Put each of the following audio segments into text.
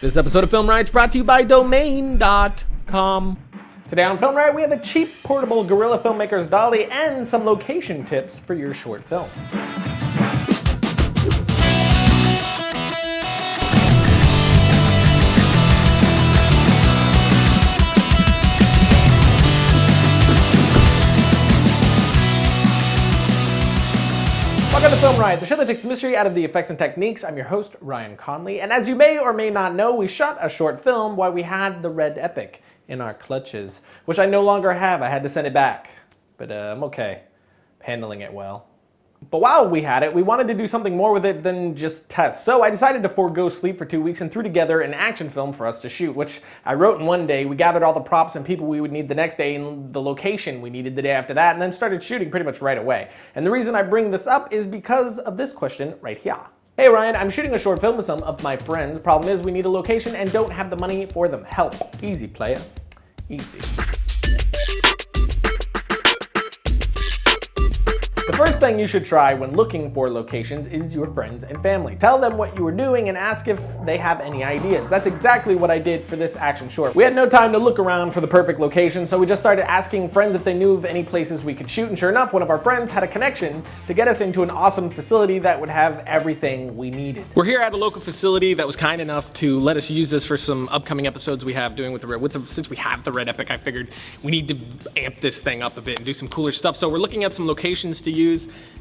This episode of Film Riot's brought to you by Domain.com. Today on Film Riot, we have a cheap, portable guerrilla filmmaker's dolly and some location tips for your short film. Welcome to Film Riot, the show that takes mystery out of the effects and techniques. I'm your host, Ryan Conley, and as you may or may not know, we shot a short film while we had the Red Epic in our clutches, which I no longer have. I had to send it back, but I'm okay, handling it well. But while we had it, we wanted to do something more with it than just test. So I decided to forego sleep for 2 weeks and threw together an action film for us to shoot, which I wrote in one day. We gathered all the props and people we would need the next day and the location we needed the day after that, and then started shooting pretty much right away. And the reason I bring this up is because of this question right here. Hey Ryan, I'm shooting a short film with some of my friends. Problem is we need a location and don't have the money for them. Help. Easy, player. Easy. The first thing you should try when looking for locations is your friends and family. Tell them what you are doing and ask if they have any ideas. That's exactly what I did for this action short. We had no time to look around for the perfect location, so we just started asking friends if they knew of any places we could shoot, and sure enough, one of our friends had a connection to get us into an awesome facility that would have everything we needed. We're here at a local facility that was kind enough to let us use this for some upcoming episodes we have doing since we have the Red Epic. I figured we need to amp this thing up a bit and do some cooler stuff, so we're looking at some locations to use.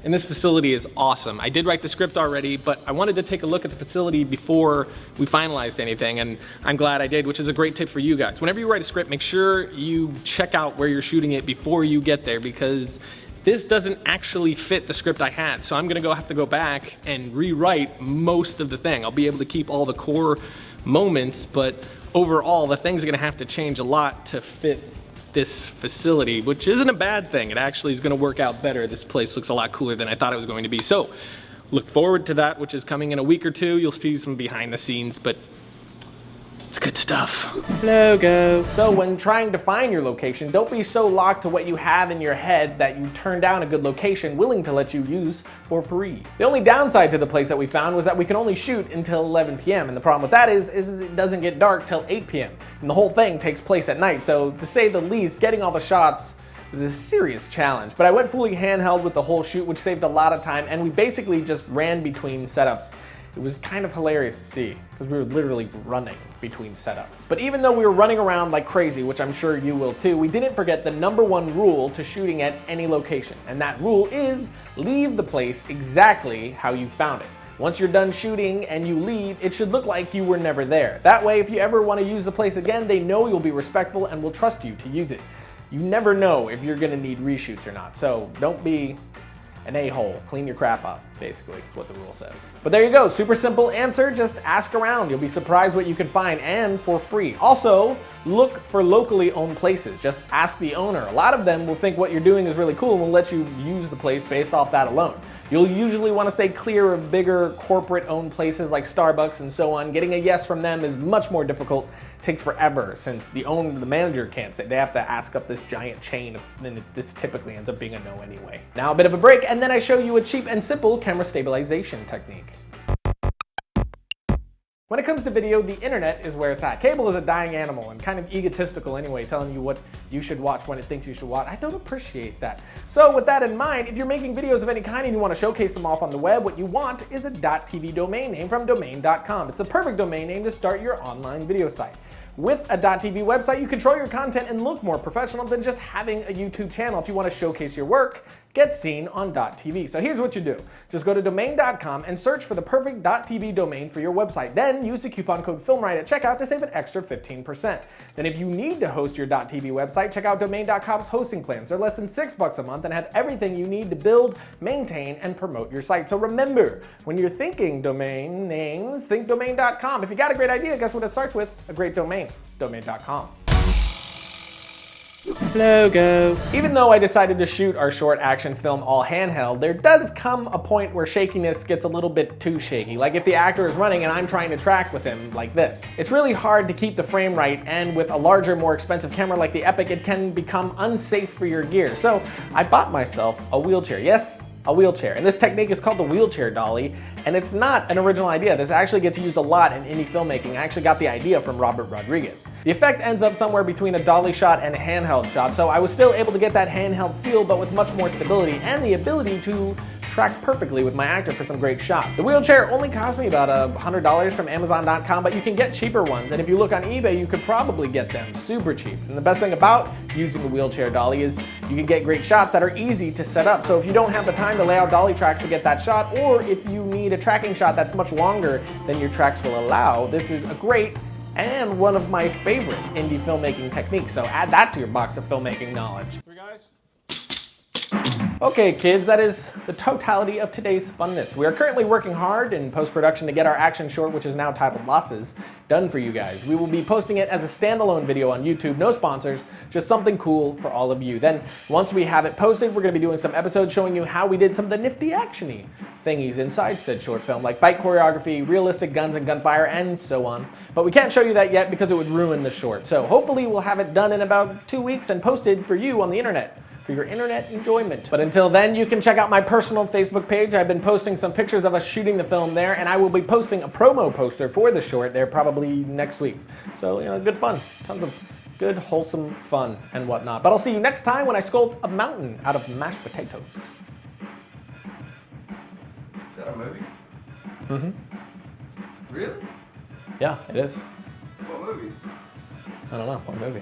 And this facility is awesome. I did write the script already, but I wanted to take a look at the facility before we finalized anything, and I'm glad I did, which is a great tip for you guys. Whenever you write a script, make sure you check out where you're shooting it before you get there, because this doesn't actually fit the script I had. So I'm gonna have to go back and rewrite most of the thing. I'll be able to keep all the core moments, but overall, the things are gonna have to change a lot to fit this facility, which isn't a bad thing. It actually is going to work out better. This place looks a lot cooler than I thought it was going to be. So look forward to that, which is coming in a week or two. You'll see some behind the scenes, but it's good stuff. Logo. So when trying to find your location, don't be so locked to what you have in your head that you turn down a good location willing to let you use for free. The only downside to the place that we found was that we can only shoot until 11 p.m. And the problem with that is it doesn't get dark till 8 p.m. And the whole thing takes place at night. So to say the least, getting all the shots was a serious challenge. But I went fully handheld with the whole shoot, which saved a lot of time. And we basically just ran between setups. It was kind of hilarious to see, because we were literally running between setups. But even though we were running around like crazy, which I'm sure you will too, we didn't forget the #1 rule to shooting at any location. And that rule is leave the place exactly how you found it. Once you're done shooting and you leave, it should look like you were never there. That way, if you ever want to use the place again, they know you'll be respectful and will trust you to use it. You never know if you're gonna need reshoots or not, so don't be an a-hole. Clean your crap up, basically, is what the rule says. But there you go, super simple answer, just ask around. You'll be surprised what you can find, and for free. Also, look for locally owned places. Just ask the owner. A lot of them will think what you're doing is really cool and will let you use the place based off that alone. You'll usually want to stay clear of bigger corporate-owned places like Starbucks and so on. Getting a yes from them is much more difficult, takes forever, since the manager can't say. They have to ask up this giant chain, and this typically ends up being a no anyway. Now a bit of a break, and then I show you a cheap and simple camera stabilization technique. When it comes to video, the internet is where it's at. Cable is a dying animal and kind of egotistical anyway, telling you what you should watch when it thinks you should watch. I don't appreciate that. So with that in mind, if you're making videos of any kind and you want to showcase them off on the web, what you want is a .tv domain name from Domain.com. It's the perfect domain name to start your online video site. With a .tv website, you control your content and look more professional than just having a YouTube channel. If you want to showcase your work, get seen on .tv. So here's what you do. Just go to Domain.com and search for the perfect .tv domain for your website. Then use the coupon code FilmRiot at checkout to save an extra 15%. Then if you need to host your .tv website, check out Domain.com's hosting plans. They're less than $6 a month and have everything you need to build, maintain, and promote your site. So remember, when you're thinking domain names, think Domain.com. If you got a great idea, guess what it starts with? A great domain. Domain.com. Logo. Even though I decided to shoot our short action film all handheld, there does come a point where shakiness gets a little bit too shaky. Like if the actor is running and I'm trying to track with him like this. It's really hard to keep the frame right, and with a larger, more expensive camera like the Epic, it can become unsafe for your gear. So I bought myself a wheelchair. Yes, a wheelchair. And this technique is called the wheelchair dolly, and it's not an original idea. This actually gets used a lot in indie filmmaking. I actually got the idea from Robert Rodriguez. The effect ends up somewhere between a dolly shot and a handheld shot, so I was still able to get that handheld feel, but with much more stability and the ability to track perfectly with my actor for some great shots. The wheelchair only cost me about $100 from Amazon.com, but you can get cheaper ones, and if you look on eBay, you could probably get them super cheap. And the best thing about using the wheelchair dolly is you can get great shots that are easy to set up. So if you don't have the time to lay out dolly tracks to get that shot, or if you need a tracking shot that's much longer than your tracks will allow, this is a great and one of my favorite indie filmmaking techniques. So add that to your box of filmmaking knowledge. Okay, kids, that is the totality of today's funness. We are currently working hard in post-production to get our action short, which is now titled Losses, done for you guys. We will be posting it as a standalone video on YouTube, no sponsors, just something cool for all of you. Then, once we have it posted, we're going to be doing some episodes showing you how we did some of the nifty action-y thingies inside said short film, like fight choreography, realistic guns and gunfire, and so on. But we can't show you that yet because it would ruin the short. So hopefully we'll have it done in about 2 weeks and posted for you on the internet, for your internet enjoyment. But until then, you can check out my personal Facebook page. I've been posting some pictures of us shooting the film there, and I will be posting a promo poster for the short there probably next week. So, good fun. Tons of good, wholesome fun and whatnot. But I'll see you next time when I sculpt a mountain out of mashed potatoes. Is that a movie? Mm-hmm. Really? Yeah, it is. What movie? I don't know. What movie?